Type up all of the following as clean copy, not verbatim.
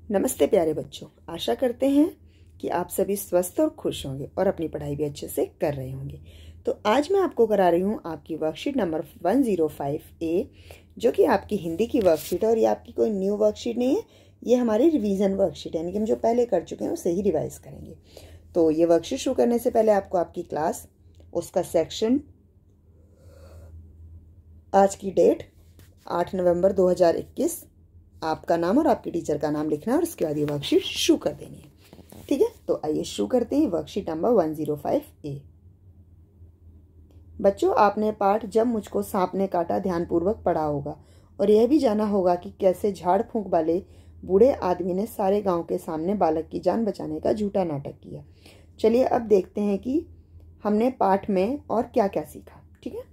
नमस्ते प्यारे बच्चों, आशा करते हैं कि आप सभी स्वस्थ और खुश होंगे और अपनी पढ़ाई भी अच्छे से कर रहे होंगे। तो आज मैं आपको करा रही हूँ आपकी वर्कशीट नंबर 105A, जो कि आपकी हिंदी की वर्कशीट है। और ये आपकी कोई न्यू वर्कशीट नहीं है, ये हमारी रिवीजन वर्कशीट है, यानी कि हम जो पहले कर चुके हैं उसे ही रिवाइज करेंगे। तो ये वर्कशीट शुरू करने से पहले आपको आपकी क्लास, उसका सेक्शन, आज की डेट 8 नवंबर 2021, आपका नाम और आपके टीचर का नाम लिखना है और उसके बाद ये वर्कशीट शुरू कर देनी है। ठीक है, तो आइए शुरू करते हैं वर्कशीट नंबर 105A। बच्चों, आपने पाठ जब मुझको सांप ने काटा ध्यानपूर्वक पढ़ा होगा और यह भी जाना होगा कि कैसे झाड़ फूंक वाले बूढ़े आदमी ने सारे गांव के सामने बालक की जान बचाने का झूठा नाटक किया। चलिए अब देखते हैं कि हमने पाठ में और क्या क्या सीखा। ठीक है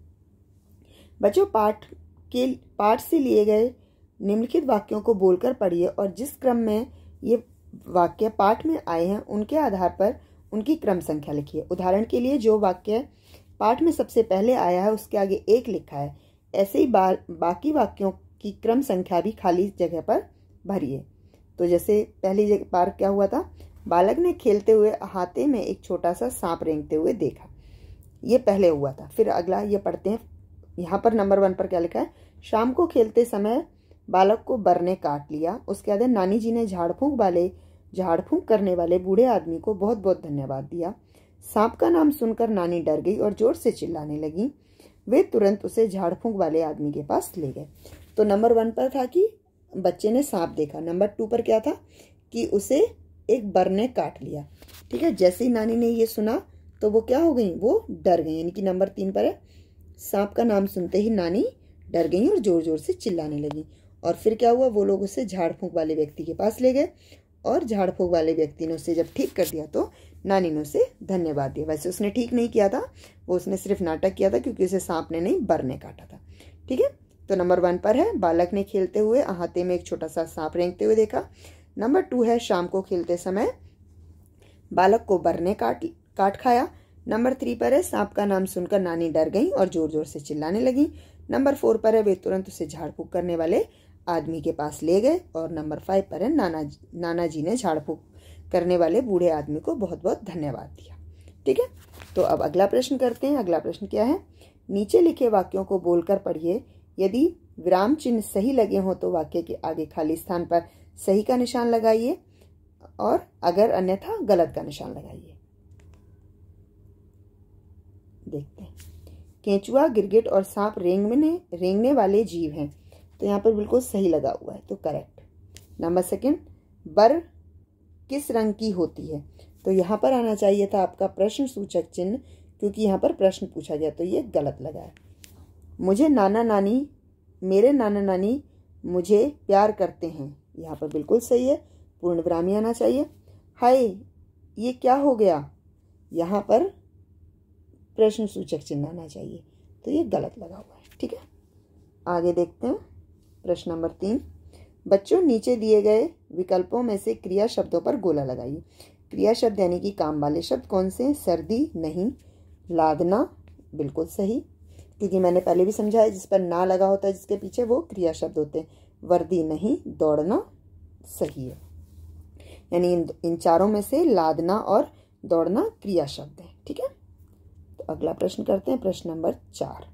बच्चों, पाठ से लिए गए निम्नलिखित वाक्यों को बोलकर पढ़िए और जिस क्रम में ये वाक्य पाठ में आए हैं उनके आधार पर उनकी क्रम संख्या लिखिए। उदाहरण के लिए, जो वाक्य पाठ में सबसे पहले आया है उसके आगे 1 लिखा है, ऐसे ही बाकी वाक्यों की क्रम संख्या भी खाली जगह पर भरिए। तो जैसे पहली बार क्या हुआ था, बालक ने खेलते हुए अहाते में एक छोटा सा सांप रेंगते हुए देखा, ये पहले हुआ था। फिर अगला ये पढ़ते हैं, यहाँ पर नंबर 1 पर क्या लिखा है, शाम को खेलते समय बालक को बर ने काट लिया। उसके बाद नानी जी ने झाड़ फूंक करने वाले बूढ़े आदमी को बहुत बहुत धन्यवाद दिया। सांप का नाम सुनकर नानी डर गई और जोर से चिल्लाने लगी। वे तुरंत उसे झाड़ फूंक वाले आदमी के पास ले गए। तो नंबर 1 पर था कि बच्चे ने सांप देखा। नंबर 2 पर क्या था कि उसे एक बर ने काट लिया। ठीक है, जैसे ही नानी ने ये सुना तो वो क्या हो गई, वो डर गई। यानी कि नंबर 3 पर है, सांप का नाम सुनते ही नानी डर गई और जोर जोर से चिल्लाने लगी। और फिर क्या हुआ, वो लोग उसे झाड़ फूंक वाले व्यक्ति के पास ले गए और झाड़ फूंक वाले व्यक्ति ने उसे जब ठीक कर दिया तो नानी ने उसे धन्यवाद दिया। वैसे उसने ठीक नहीं किया था, वो उसने सिर्फ नाटक किया था क्योंकि उसे सांप ने नहीं, बर ने काटा था। ठीक है, तो नंबर 1 पर है, बालक ने खेलते हुए अहाते में एक छोटा सा सांप रेंगते हुए देखा। नंबर 2 है, शाम को खेलते समय बालक को बर ने काट खाया। नंबर 3 पर है, सांप का नाम सुनकर नानी डर गई और जोर जोर से चिल्लाने लगी। नंबर 4 पर है, वे तुरंत उसे झाड़ फूंक करने वाले आदमी के पास ले गए। और नंबर 5 पर है, नाना जी ने झाड़ फूंक करने वाले बूढ़े आदमी को बहुत बहुत धन्यवाद दिया। ठीक है, तो अब अगला प्रश्न करते हैं। अगला प्रश्न क्या है, नीचे लिखे वाक्यों को बोलकर पढ़िए। यदि विराम चिन्ह सही लगे हो तो वाक्य के आगे खाली स्थान पर सही का निशान लगाइए और अगर अन्यथा गलत का निशान लगाइए। देखते हैं, केंचुआ, गिरगिट और सांप रेंगने वाले जीव हैं, तो यहाँ पर बिल्कुल सही लगा हुआ है, तो करेक्ट। नंबर 2, बर किस रंग की होती है, तो यहाँ पर आना चाहिए था आपका प्रश्न सूचक चिन्ह, क्योंकि यहाँ पर प्रश्न पूछा गया, तो ये गलत लगा है। मेरे नाना नानी मुझे प्यार करते हैं, यहाँ पर बिल्कुल सही है, पूर्ण विरामी आना चाहिए। हाय ये क्या हो गया, यहाँ पर प्रश्न सूचक चिन्ह आना चाहिए, तो ये गलत लगा हुआ है। ठीक है, आगे देखते हैं। प्रश्न नंबर 3, बच्चों नीचे दिए गए विकल्पों में से क्रिया शब्दों पर गोला लगाइए। क्रिया शब्द यानी कि काम वाले शब्द कौन से हैं, सर्दी नहीं, लादना बिल्कुल सही, क्योंकि मैंने पहले भी समझाया जिस पर ना लगा होता है जिसके पीछे वो क्रिया शब्द होते हैं। वर्दी नहीं, दौड़ना सही है, यानी इन चारों में से लादना और दौड़ना क्रिया शब्द है। ठीक है, तो अगला प्रश्न करते हैं, प्रश्न नंबर 4।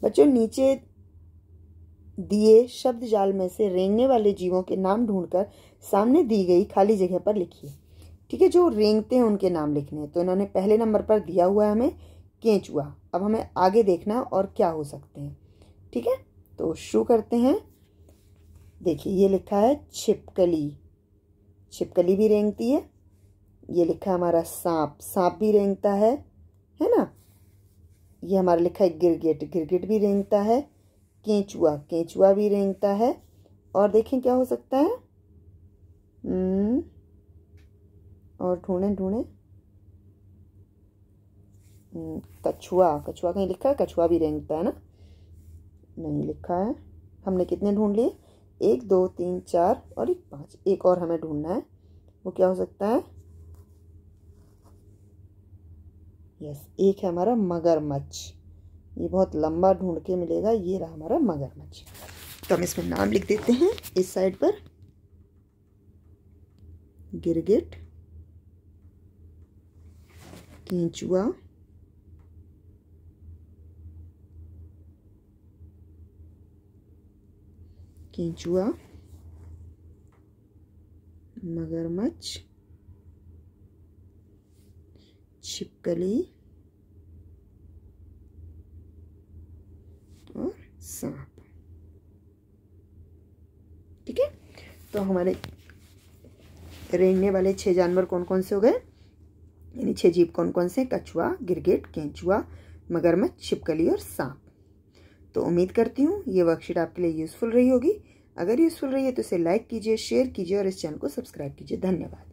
बच्चों नीचे दिए शब्द जाल में से रेंगने वाले जीवों के नाम ढूंढकर सामने दी गई खाली जगह पर लिखिए। ठीक है, जो रेंगते हैं उनके नाम लिखने हैं। तो इन्होंने पहले नंबर पर दिया हुआ है हमें केंचुआ। अब हमें आगे देखना और क्या हो सकते हैं। ठीक है, तो शुरू करते हैं। देखिए ये लिखा है छिपकली, छिपकली भी रेंगती है। ये लिखा है हमारा सांप, सांप भी रेंगता है ना। ये हमारा लिखा है गिरगिट, गिरगिट भी रेंगता है। केंचुआ, केंचुआ भी रेंगता है। और देखें क्या हो सकता है, और ढूंढें कछुआ, कछुआ कहीं लिखा है, कछुआ भी रेंगता है ना, नहीं लिखा है। हमने कितने ढूंढ लिए, 1 2 3 4 और 1 5, एक और हमें ढूंढना है, वो क्या हो सकता है, यस, एक है हमारा मगरमच्छ। ये बहुत लंबा ढूंढ के मिलेगा, ये रहा हमारा मगरमच्छ। तो हम इसमें नाम लिख देते हैं इस साइड पर, गिरगिट, केंचुआ, केंचुआ, मगरमच्छ, छिपकली और सांप। ठीक है, तो हमारे रेंगने वाले 6 जानवर कौन कौन से हो गए, यानी 6 जीव कौन कौन से? कछुआ, गिरगिट, केंचुआ, मगरमच्छ, छिपकली और सांप। तो उम्मीद करती हूँ ये वर्कशीट आपके लिए यूजफुल रही होगी। अगर यूजफुल रही है तो इसे लाइक कीजिए, शेयर कीजिए और इस चैनल को सब्सक्राइब कीजिए। धन्यवाद।